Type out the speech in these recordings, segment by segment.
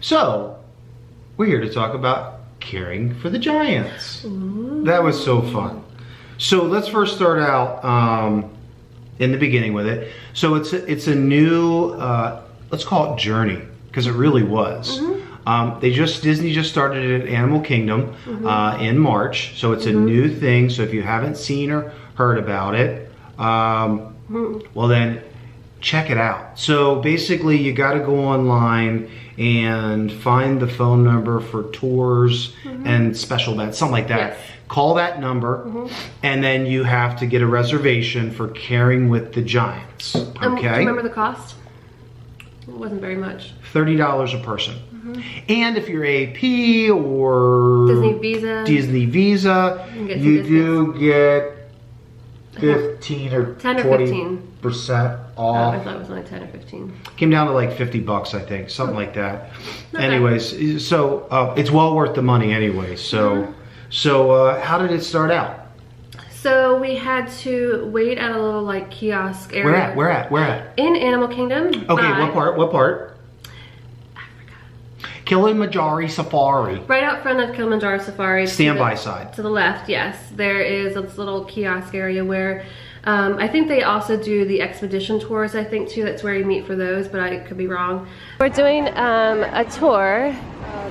So, we're here to talk about caring for the giants. Ooh. That was so fun. So let's first start out in the beginning with it. So it's a new, let's call it journey, because it really was. Disney just started it at Animal Kingdom in March, so it's a new thing. So if you haven't seen or heard about it, well then check it out. So basically you got to go online and find the phone number for tours and special events, something like that. Yes. Call that number, and then you have to get a reservation for Caring with the Giants. Okay. Do you remember the cost? It wasn't very much. $30 a person. And if you're AP or Disney Visa, you do get 15 or 10 or 20% off. I thought it was only 10 or 15. Came down to like $50, I think, something like that. Not Anyways, so it's well worth the money anyway. So, how did it start out? So we had to wait at a little like kiosk area. Where at? In Animal Kingdom. Okay, what part? Kilimanjaro Safari. Right out front of Kilimanjaro Safari. Standby side. To the left, yes. There is this little kiosk area where I think they also do the expedition tours, I think too. That's where you meet for those, but I could be wrong. We're doing a tour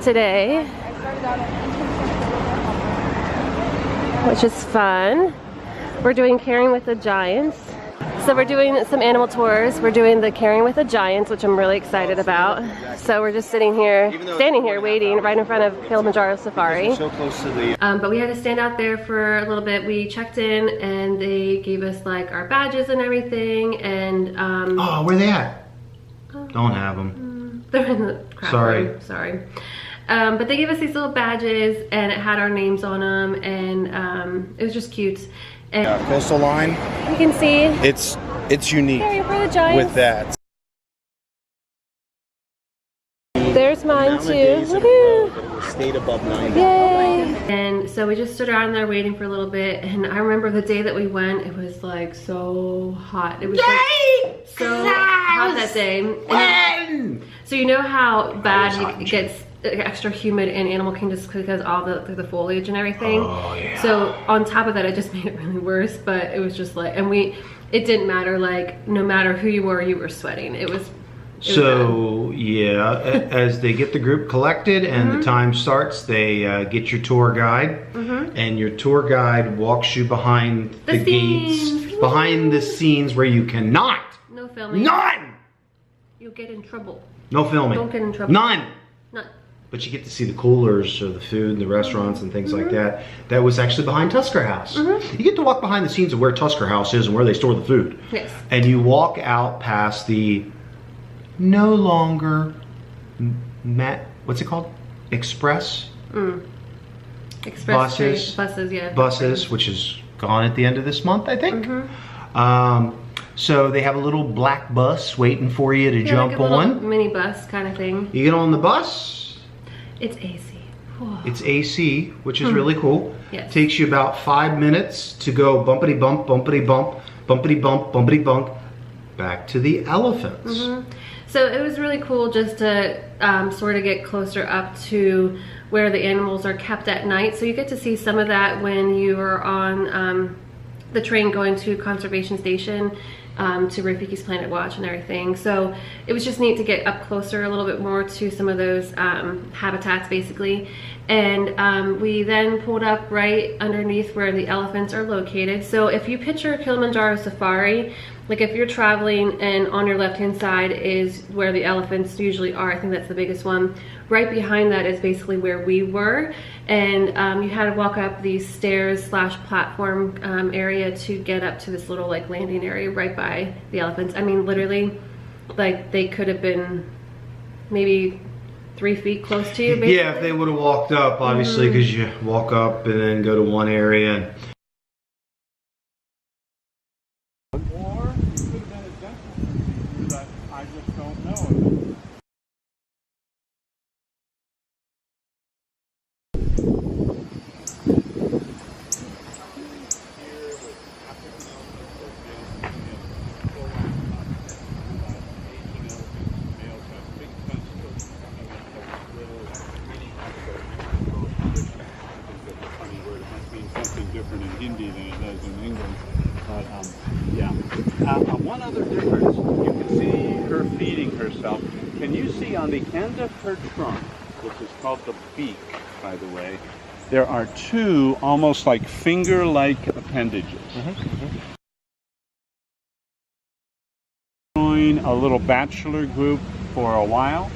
today, which is fun. We're doing Caring with the Giants. So we're doing some animal tours. We're doing the Caring with the Giants, which I'm really excited about. So we're just standing here waiting right in front of Kilimanjaro Safari. So close to the... But we had to stand out there for a little bit. We checked in and they gave us like our badges and everything. And oh, where they at? Don't have them. They're in the crap room. Sorry. But they gave us these little badges and it had our names on them, and it was just cute. And coastal line. you can see It's unique Caring for the Giants. with that. There's mine too. It stayed above 90. Yay! And so we just stood around there waiting for a little bit, and I remember the day that we went, it was like so hot. It was like so hot that day. And so you know how bad it gets extra humid in Animal Kingdom just because all the foliage and everything. Oh, yeah. So on top of that, it just made it really worse. But it was just like, and it didn't matter. Like no matter who you were sweating. It was. So yeah, as they get the group collected and the time starts, they get your tour guide, and your tour guide walks you behind the gates, behind the scenes where you cannot. No filming. None. You'll get in trouble. No filming. Don't get in trouble. None. None. But you get to see the coolers or the food and the restaurants and things like that. That was actually behind Tusker House. You get to walk behind the scenes of where Tusker House is and where they store the food. Yes. And you walk out past the no longer what's it called? Express? Express buses. Buses, yeah. Buses, which is gone at the end of this month, I think. So they have a little black bus waiting for you to jump like a little on. Mini bus kind of thing. You get on the bus. It's AC. Whoa. It's AC, which is really cool. Yes. Takes you about 5 minutes to go bumpity bump, bumpity bump, bumpity bump, bumpity bump, back to the elephants. So it was really cool just to sort of get closer up to where the animals are kept at night. So you get to see some of that when you are on the train going to Conservation Station to Rafiki's Planet Watch and everything. So it was just neat to get up closer a little bit more to some of those habitats basically. And we then pulled up right underneath where the elephants are located. So if you picture Kilimanjaro Safari, like if you're traveling and on your left-hand side is where the elephants usually are, I think that's the biggest one. Right behind that is basically where we were. And you had to walk up these stairs / platform area to get up to this little like landing area right by the elephants. I mean, literally, like they could have been maybe 3 feet close to you, basically. Yeah, if they would have walked up, obviously, because you walk up and then go to one area. And Or it could have been a dental, but I just don't know. One other difference, you can see her feeding herself. Can you see on the end of her trunk, which is called the beak, by the way, there are two almost like finger-like appendages. Join a little bachelor group for a while,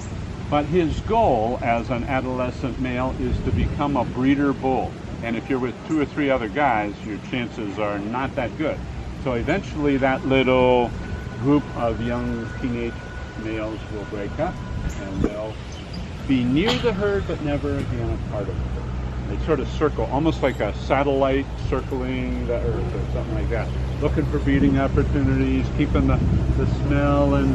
but his goal as an adolescent male is to become a breeder bull. And if you're with 2 or 3 other guys, your chances are not that good. So eventually that little group of young teenage males will break up and they'll be near the herd but never be on a part of the herd. They sort of circle, almost like a satellite circling the earth or something like that, looking for breeding opportunities, keeping the smell and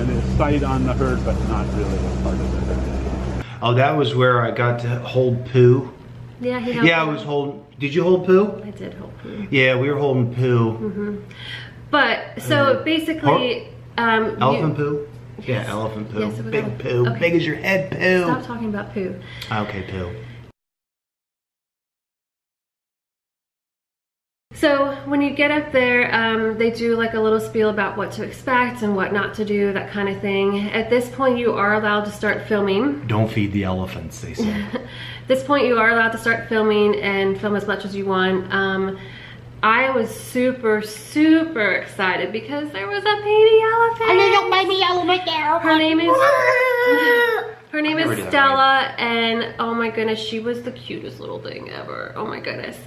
his sight on the herd, but not really a part of the herd. Oh, that was where I got to hold Pooh. Yeah, he held I was holding. Did you hold Pooh? I did hold Pooh. Yeah, we were holding Pooh. But so basically, elephant Pooh. Yeah, elephant Pooh. Yes, it was Big Pooh. Okay. Big as your head Pooh. Stop talking about Pooh. Okay, Pooh. So when you get up there, they do like a little spiel about what to expect and what not to do, that kind of thing. At this point, you are allowed to start filming. Don't feed the elephants, they say. At this point, you are allowed to start filming and film as much as you want. I was super excited because there was a baby elephant. A little baby elephant there. Her name is Stella, and oh my goodness, she was the cutest little thing ever. Oh my goodness.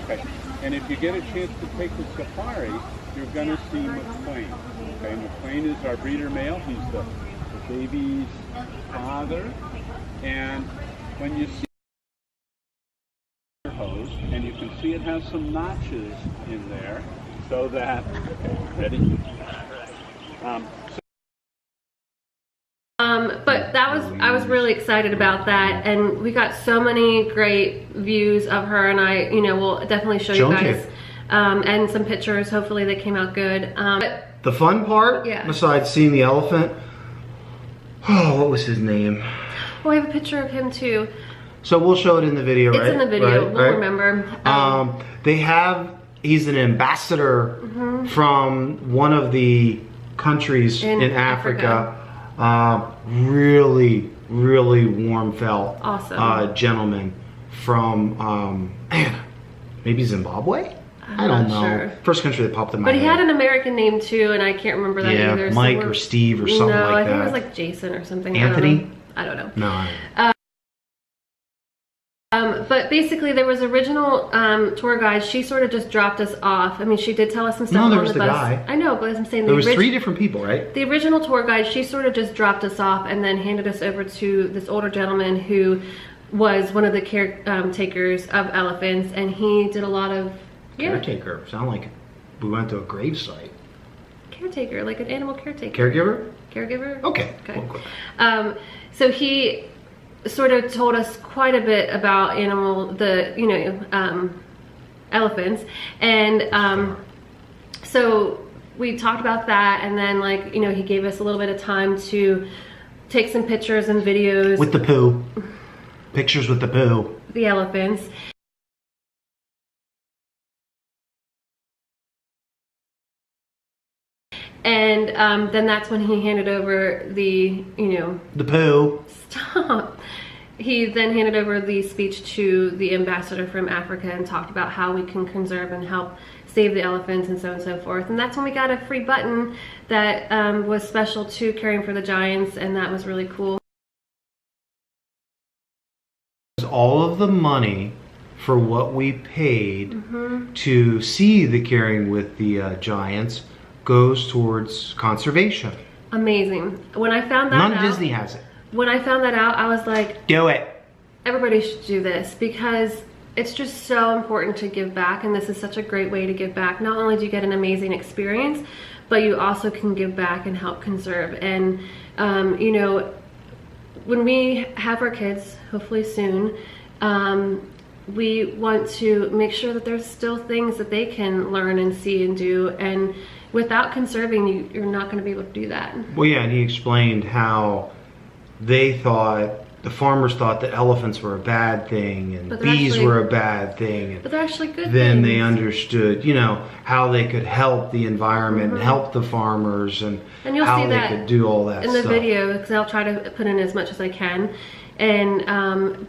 Okay, and if you get a chance to take the safari, you're going to see McLean. Okay, McLean is our breeder male. He's the baby's father. And when you see her hose, and you can see it has some notches in there, so that, okay, ready? But I was really excited about that, and we got so many great views of her, and I, will definitely show you guys, and some pictures. Hopefully they came out good. The fun part, besides seeing the elephant, what was his name? Oh, I have a picture of him too. So we'll show it in the video, right? It's in the video, we'll remember. He's an ambassador from one of the countries in Africa. Really warm felt. Awesome. Gentleman from, maybe Zimbabwe? I don't know. Sure. First country that popped in my head. But he had an American name too, and I can't remember that either. Yeah, Mike or Steve or something like that. No, I think it was like Jason or something. Anthony? I don't know. No. But basically, there was original tour guide. She sort of just dropped us off. I mean, she did tell us some stuff on the bus. Guy. I know, but I'm saying there was 3 different people, right? The original tour guide, she sort of just dropped us off and then handed us over to this older gentleman who was one of the caretakers of elephants, and he did a lot of caretaker. Sound like we went to a grave site. Caretaker, like an animal caretaker. Caregiver? Caregiver. Okay. So he sort of told us quite a bit about elephants, and so we talked about that, and then he gave us a little bit of time to take some pictures and videos with the Pooh. Pictures with the Pooh. The elephants. And then that's when he handed over the Pooh. Stop. He then handed over the speech to the ambassador from Africa and talked about how we can conserve and help save the elephants and so forth. And that's when we got a free button that was special to Caring for the Giants, and that was really cool. All of the money for what we paid to see the Caring with the Giants goes towards conservation. Amazing. When I found that out, none of Disney has it. When I found that out, I was like, do it. Everybody should do this, because it's just so important to give back, and this is such a great way to give back. Not only do you get an amazing experience, but you also can give back and help conserve. And when we have our kids, hopefully soon, we want to make sure that there's still things that they can learn and see and do, and without conserving, you're not going to be able to do that. Well, yeah, and he explained how they thought the farmers thought that elephants were a bad thing and But bees actually- were a bad thing. And But they're actually good then things. they understood, you know, how they could help the environment, and help the farmers, and And you'll how see they that could do all that in the stuff. video, because I'll try to put in as much as I can. And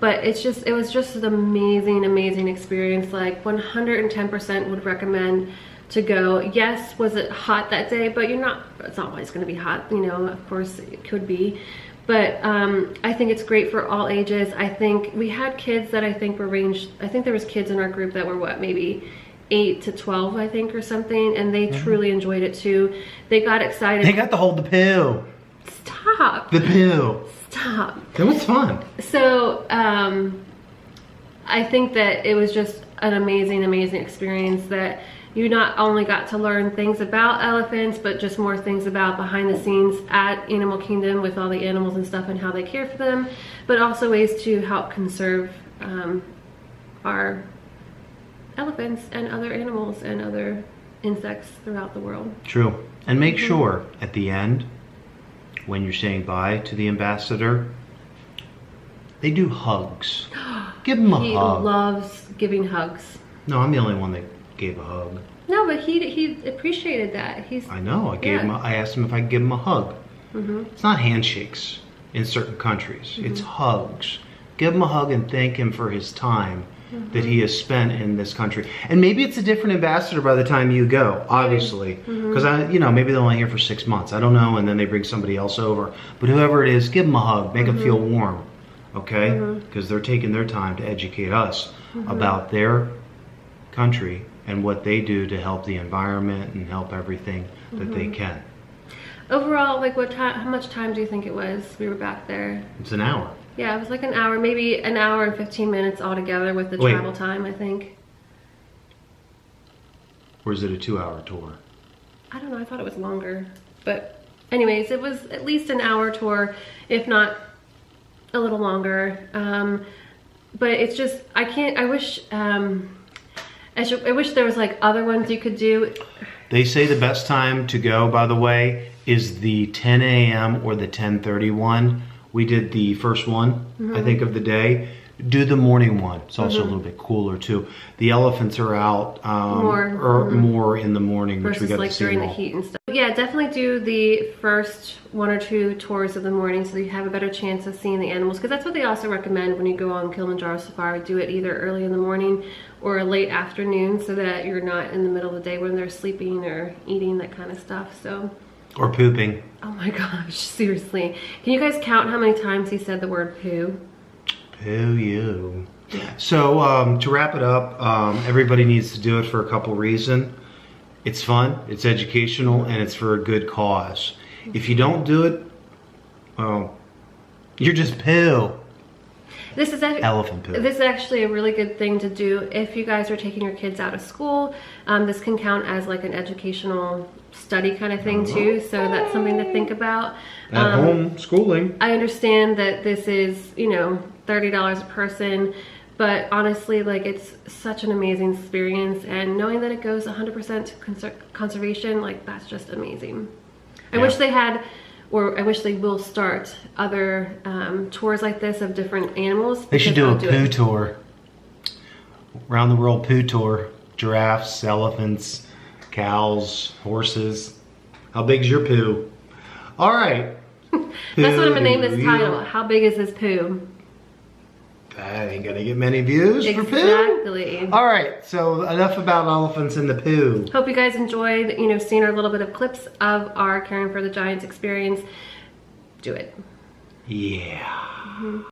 but it was just an amazing experience. Like 110% would recommend to go. Yes, was it hot that day? But it's not always going to be hot, you know. Of course it could be, but I think it's great for all ages. I think we had kids that I think were ranged. I think there was kids in our group that were maybe 8 to 12, I think, or something, and they truly enjoyed it too. They got excited. They got to hold the poo. Stop. The poo. Stop. That was fun. So I think that it was just an amazing experience, that you not only got to learn things about elephants, but just more things about behind the scenes at Animal Kingdom with all the animals and stuff and how they care for them, but also ways to help conserve our elephants and other animals and other insects throughout the world. True. And make sure at the end, when you're saying bye to the ambassador, they do hugs. Give him a He hug. loves giving hugs. No, I'm the only one that gave a hug. No, but he appreciated that. I know. I asked him if I could give him a hug. It's not handshakes in certain countries. It's hugs. Give him a hug and thank him for his time that he has spent in this country. And maybe it's a different ambassador by the time you go, obviously. Because maybe they're only here for 6 months. I don't know, and then they bring somebody else over. But whoever it is, give them a hug. Make them feel warm, okay? Because they're taking their time to educate us about their country and what they do to help the environment and help everything that they can. Overall, like how much time do you think it was we were back there? It's an hour. Yeah, it was like an hour, maybe an hour and 15 minutes altogether with the travel time, I think. Or is it a 2-hour tour? I don't know, I thought it was longer. But anyways, it was at least an hour tour, if not a little longer. But it's just, I wish there was like other ones you could do. They say the best time to go, by the way, is the 10 a.m. or the 10:30 one. We did the first one, I think, of the day. Do the morning one. It's also a little bit cooler too. The elephants are out more in the morning, which we versus got like to see during them the all. heat and stuff. Yeah, definitely do the first 1 or 2 tours of the morning so you have a better chance of seeing the animals, because that's what they also recommend when you go on Kilimanjaro Safari. Do it either early in the morning or late afternoon so that you're not in the middle of the day when they're sleeping or eating, that kind of stuff. So, Or pooping. oh my gosh, seriously. Can you guys count how many times he said the word poo? Poo you. So to wrap it up, everybody needs to do it for a couple reasons. It's fun, it's educational, and it's for a good cause. If you don't do it, well, you're just poo. This is Elephant poo. This is actually a really good thing to do if you guys are taking your kids out of school. This can count as like an educational study kind of thing too, so that's something to think about. At home, schooling. I understand that this is, $30 a person, but honestly, like, it's such an amazing experience, and knowing that it goes 100% to conservation, like, that's just amazing. I wish they had, or I wish they will start other tours like this of different animals. They should do a poo tour. Round the world poo tour. Giraffes, elephants, cows, horses. How big's your poo? All right. That's what I'm gonna name this title. How big is this poo? That ain't gonna get many views for poo. Exactly. All right, so enough about elephants and the poo. Hope you guys enjoyed, seeing our little bit of clips of our Caring for the Giants experience. Do it. Yeah.